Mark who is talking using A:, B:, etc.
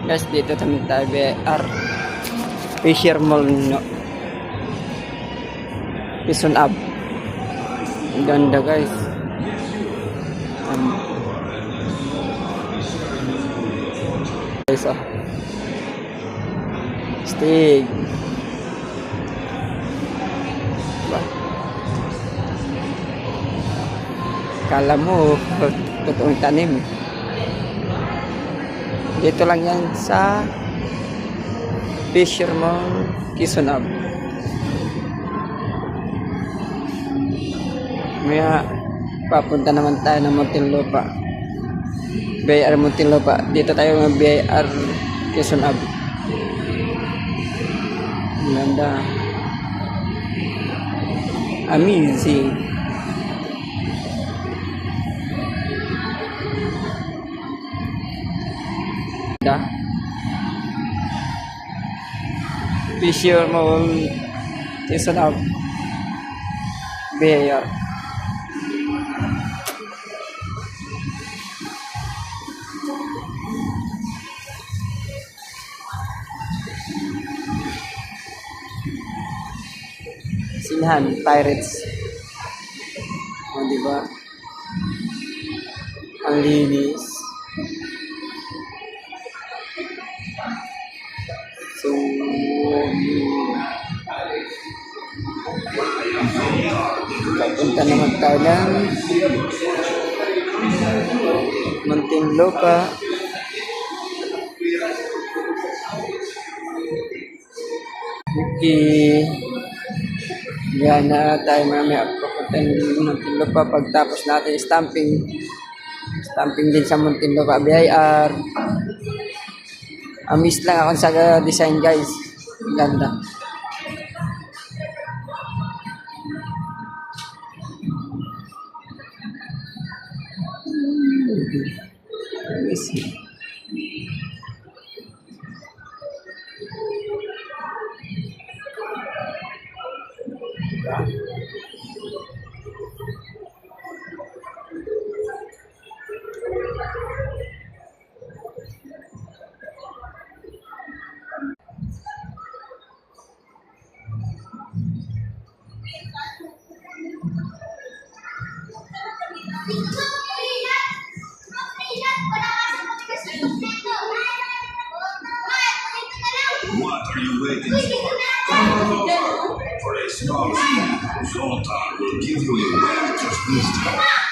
A: Guys, dito tayo BR Fisher Mall, no? Quezon Ave. Ang ganda, guys. Guys, oh. Stig. Diba? Kala mo totoong tanim. Dito lang yan sa Fisher Mall, Quezon Ave. Maya papunta naman tayo ng Muntinlupa. BIR Muntinlupa. Dito tayo ng BIR Quezon Ave. Ganda. Amazing. Fisher Mall, Quezon Ave, BIR. Sinahan, Pirates. O, diba? Ang linis. So, papunta naman tayo ng Muntinlupa. Okay. Yan na tayo mamaya papunta ng Muntinlupa pagtapos natin stamping din sa Muntinlupa BIR. Miss lang ako sa design, guys. Ganda.
B: What are you waiting for? For a small fee, Zoltar will give you a well-just wisdom.